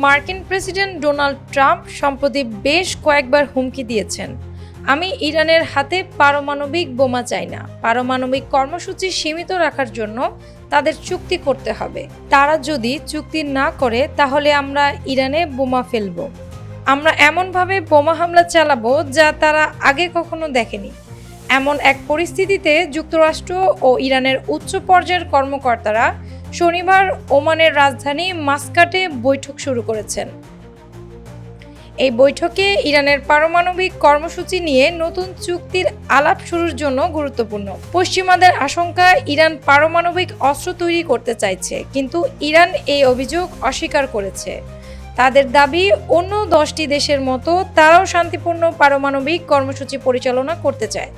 মার্কিন president Donald Trump সম্প্রতি বেশ কয়েকবার হুমকি দিয়েছেন, আমি ইরানের হাতে পারমাণবিক বোমা চাই না। পারমাণবিক কর্মসূচি সীমিত রাখার জন্য তাদের চুক্তি করতে হবে। তারা যদি চুক্তি না করে তাহলে আমরা ইরানে বোমা ফেলব। আমরা এমনভাবে বোমা হামলা চালাবো যা তারা আগে কখনো দেখেনি। এমন এক পরিস্থিতিতে যুক্তরাষ্ট্র ও ইরানের উচ্চ পর্যায়ের কর্মকর্তারা শনিবার ওমানের রাজধানী মাস্কাটে বৈঠক শুরু করেছেন। এই বৈঠকে ইরানের পারমাণবিক কর্মসূচি নিয়ে নতুন চুক্তির আলাপ শুরুর জন্য গুরুত্বপূর্ণ। পশ্চিমাদের আশঙ্কা ইরান পারমাণবিক অস্ত্র তৈরি করতে চাইছে, কিন্তু ইরান এই অভিযোগ অস্বীকার করেছে। তাদের দাবি অন্য 10টি দেশের মতো তারাও শান্তিপূর্ণ পারমাণবিক কর্মসূচি পরিচালনা করতে চায়।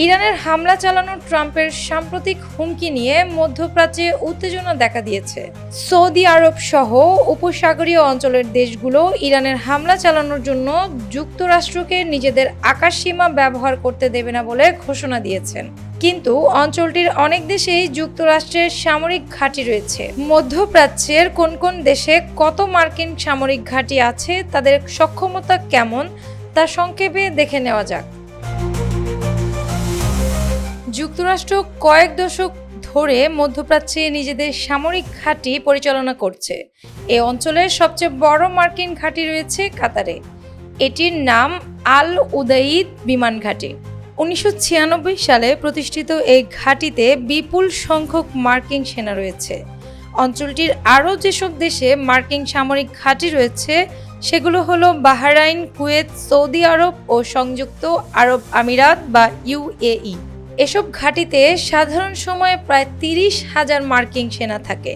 ইরানের হামলা চালানোর ট্রাম্পের সাম্প্রতিক হুমকি নিয়ে মধ্যপ্রাচ্যে উত্তেজনা দেখা দিয়েছে। সৌদি আরব সহ উপসাগরীয় অঞ্চলের দেশগুলো ইরানের হামলা চালানোর জন্য যুক্তরাষ্ট্রকে নিজেদের আকাশসীমা ব্যবহার করতে দেবে না বলে ঘোষণা দিয়েছেন। কিন্তু অঞ্চলটির অনেক দেশেই যুক্তরাষ্ট্রের সামরিক ঘাঁটি রয়েছে। মধ্যপ্রাচ্যের কোন কোন দেশে কত মার্কিন সামরিক ঘাঁটি আছে, তাদের সক্ষমতা কেমন, তা সংক্ষেপে দেখে নেওয়া যাক। যুক্তরাষ্ট্র কয়েক দশক ধরে মধ্যপ্রাচ্যে নিজেদের সামরিক ঘাঁটি পরিচালনা করছে। এই অঞ্চলের সবচেয়ে বড় মার্কিন ঘাঁটি রয়েছে কাতারে। এটির নাম আল উদাইদ বিমান ঘাঁটি। 1996 সালে প্রতিষ্ঠিত এই ঘাঁটিতে বিপুল সংখ্যক মার্কিন সেনা রয়েছে। অঞ্চলটির আরও যেসব দেশে মার্কিন সামরিক ঘাঁটি রয়েছে সেগুলো হলো বাহরাইন, কুয়েত, সৌদি আরব ও সংযুক্ত আরব আমিরাত বা UAE। এসব ঘাঁটিতে সাধারণ সময়ে প্রায় 30,000 মার্কিন সেনা থাকে,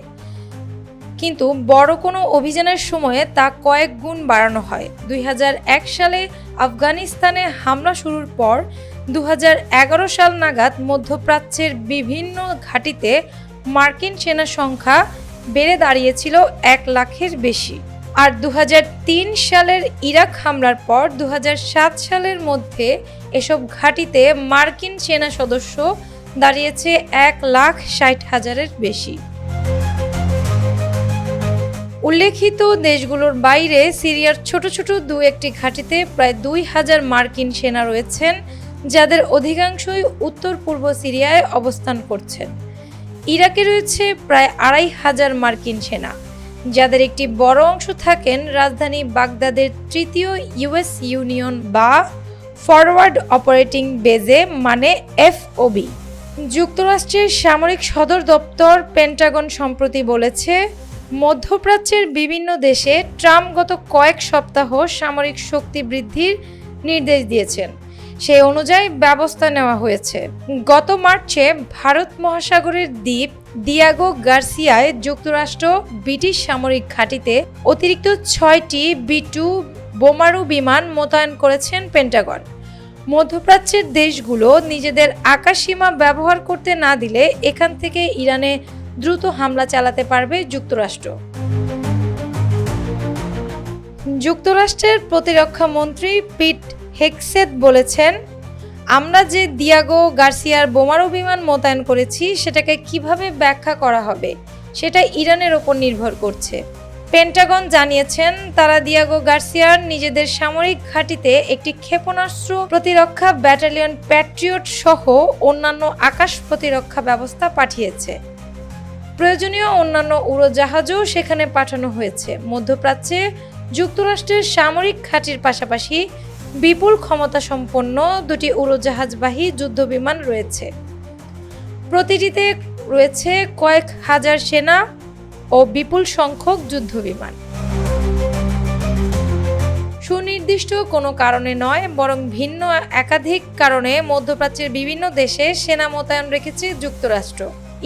কিন্তু বড় কোনো অভিযানের সময়ে তা কয়েক গুণ বাড়ানো হয়। 2001 সালে আফগানিস্তানে হামলা শুরুর পর 2011 সাল নাগাদ মধ্যপ্রাচ্যের বিভিন্ন ঘাঁটিতে মার্কিন সেনা সংখ্যা বেড়ে দাঁড়িয়েছিল 1 লাখের বেশি। আর 2003 সালের ইরাক হামলার পর 2007 সালের মধ্যে এসব ঘাঁটিতে মার্কিন সেনা সদস্য দাঁড়িয়েছে 1,60,000-এর বেশি। উল্লেখিত দেশগুলোর বাইরে সিরিয়ার ছোট ছোট একটি ঘাঁটিতে প্রায় 2,000 মার্কিন সেনা রয়েছেন, যাদের অধিকাংশই উত্তর পূর্ব সিরিয়ায় অবস্থান করছেন। ইরাকে রয়েছে প্রায় 2,500 মার্কিন সেনা, যাদের একটি বড় অংশ থাকেন রাজধানী বাগদাদের 3য় US ইউনিয়ন বা ফরওয়ার্ড অপারেটিং বেজে মানে FOB। যুক্তরাষ্ট্রের সামরিক সদর দপ্তর পেন্টাগন সম্প্রতি বলেছে, মধ্যপ্রাচ্যের বিভিন্ন দেশে ট্রাম্প গত কয়েক সপ্তাহ সামরিক শক্তি বৃদ্ধির নির্দেশ দিয়েছেন। সেই অনুযায়ী ব্যবস্থা নেওয়া হয়েছে। গত মার্চে ভারত মহাসাগরের দ্বীপ ডিয়াগো গার্সিয়ায় যুক্তরাষ্ট্র ব্রিটিশ সামরিক ঘাঁটিতে অতিরিক্ত 6টি B-2 বোমারু বিমান মোতায়েন করেছেন পেন্টাগন। মধ্যপ্রাচ্যের দেশগুলো নিজেদের আকাশসীমা ব্যবহার করতে না দিলে এখান থেকে ইরানে দ্রুত হামলা চালাতে পারবে যুক্তরাষ্ট্র। যুক্তরাষ্ট্রের প্রতিরক্ষা মন্ত্রী পিট হেগসেথ বলেছেন, আমরা যে ডিয়াগো গার্সিয়ার বোমারু বিমান মোতায়েন করেছি সেটাকে কিভাবে ব্যাখ্যা করা হবে সেটা ইরানের ওপর নির্ভর করছে। পেন্টাগন জানিয়েছেন, তারা ডিয়াগো গার্সিয়ার নিজেদের সামরিক ঘাঁটিতে একটি ক্ষেপণাস্ত্র প্রতিরক্ষা ব্যাটালিয়ন প্যাট্রিয়ট সহ অন্যান্য আকাশ প্রতিরক্ষা ব্যবস্থা পাঠিয়েছে। প্রয়োজনীয় অন্যান্য উড়োজাহাজও সেখানে পাঠানো হয়েছে। মধ্যপ্রাচ্যে যুক্তরাষ্ট্রের সামরিক ঘাঁটির পাশাপাশি বিপুল ক্ষমতা সম্পন্ন 2টি উড়োজাহাজবাহী যুদ্ধবিমান রয়েছে। প্রতিটিতে রয়েছে কয়েক হাজার সেনা ও বিপুল সংখ্যক যুদ্ধবিমান। সুনির্দিষ্ট কোনো কারণে নয়, বরং ভিন্ন একাধিক কারণে মধ্যপ্রাচ্যের বিভিন্ন দেশে সেনা মোতায়েন রেখেছে যুক্তরাষ্ট্র।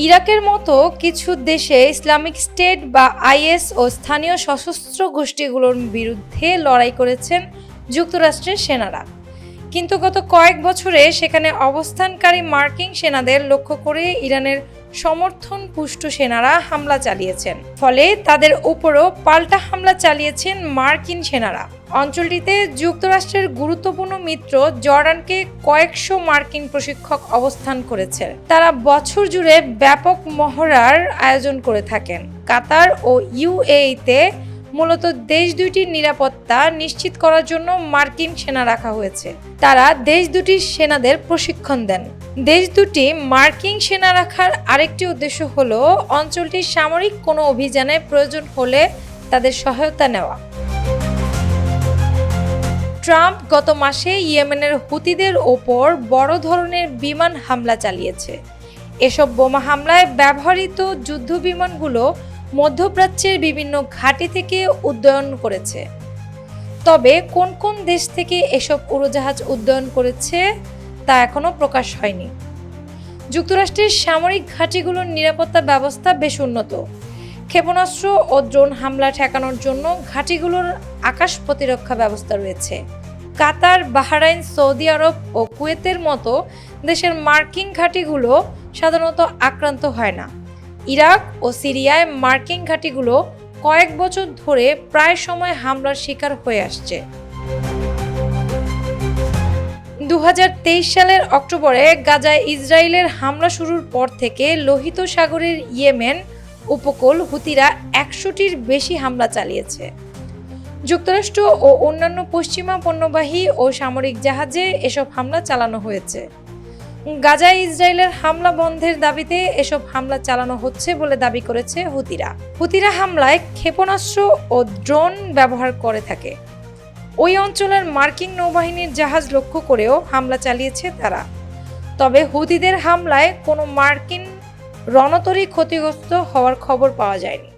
ইরাকের মতো কিছু দেশে ইসলামিক স্টেট বা IS ও স্থানীয় সশস্ত্র গোষ্ঠীগুলোর বিরুদ্ধে লড়াই করেছেন যুক্তরাষ্ট্রের সেনারা, কিন্তু গত কয়েক বছরে সেখানে অবস্থানকারী মার্কিন সেনাদের লক্ষ্য করে ইরানের সমর্থন পুষ্ট সেনারা হামলা চালিয়েছেন। ফলে তাদের উপরও পাল্টা হামলা চালিয়েছেন মার্কিন সেনারা। অঞ্চলটিতে যুক্তরাষ্ট্রের গুরুত্বপূর্ণ মিত্র জর্ডানকে কয়েকশো মার্কিন প্রশিক্ষক অবস্থান করেছে। তারা বছর জুড়ে ব্যাপক মহড়ার আয়োজন করে থাকেন। কাতার ও ইউএইতে মূলত দেশ দুটির নিরাপত্তা নিশ্চিত করার জন্য মার্কিন সেনা রাখা হয়েছে। তারা দেশ দুটির সেনাদের প্রশিক্ষণ দেন। দেশ দুটি মার্কিন সেনা রাখার আরেকটি উদ্দেশ্য হলো অঞ্চলটির সামরিক কোনো অভিযানে প্রয়োজন হলে তাদের সহায়তা নেওয়া। ট্রাম্প গত মাসে ইয়েমেনের হুতিদের ওপর বড় ধরনের বিমান হামলা চালিয়েছে। এসব বোমা হামলায় ব্যবহৃত যুদ্ধ বিমানগুলো মধ্যপ্রাচ্যের বিভিন্ন ঘাঁটি থেকে উড্ডয়ন করেছে। তবে কোন কোন দেশ থেকে এসব উড়োজাহাজ উড্ডয়ন করেছে তা এখনো প্রকাশ হয়নি। যুক্তরাষ্ট্রের সামরিক ঘাঁটিগুলোর নিরাপত্তা ব্যবস্থা বেশ উন্নত। ক্ষেপণাস্ত্র ও ড্রোন হামলা ঠেকানোর জন্য ঘাঁটিগুলোর আকাশ প্রতিরক্ষা ব্যবস্থা রয়েছে। কাতার, বাহরাইন, সৌদি আরব ও কুয়েতের মতো দেশের মার্কিন ঘাঁটিগুলো সাধারণত আক্রান্ত হয় না। ইরাক ও সিরিয়ায় মার্কিন ঘাঁটিগুলো কয়েক বছর ধরে প্রায় সময় হামলার শিকার হয়ে আসছে। 2023 সালের অক্টোবরে গাজায় ইসরায়েলের হামলা শুরুর পর থেকে লোহিত সাগরের ইয়েমেন উপকূল হুতিরা 100টির বেশি হামলা চালিয়েছে। যুক্তরাষ্ট্র ও অন্যান্য পশ্চিমা পণ্যবাহী ও সামরিক জাহাজে এসব হামলা চালানো হয়েছে। গাজায় ইসরায়েলের হামলা বন্ধের দাবিতে এসব হামলা চালানো হচ্ছে বলে দাবি করেছে হুতিরা হামলায় ক্ষেপণাস্ত্র ও ড্রোন ব্যবহার করে থাকে। ওই অঞ্চলের মার্কিন নৌবাহিনীর জাহাজ লক্ষ্য করেও হামলা চালিয়েছে তারা। তবে হুতিদের হামলায় কোনো মার্কিন রণতরী ক্ষতিগ্রস্ত হওয়ার খবর পাওয়া যায়নি।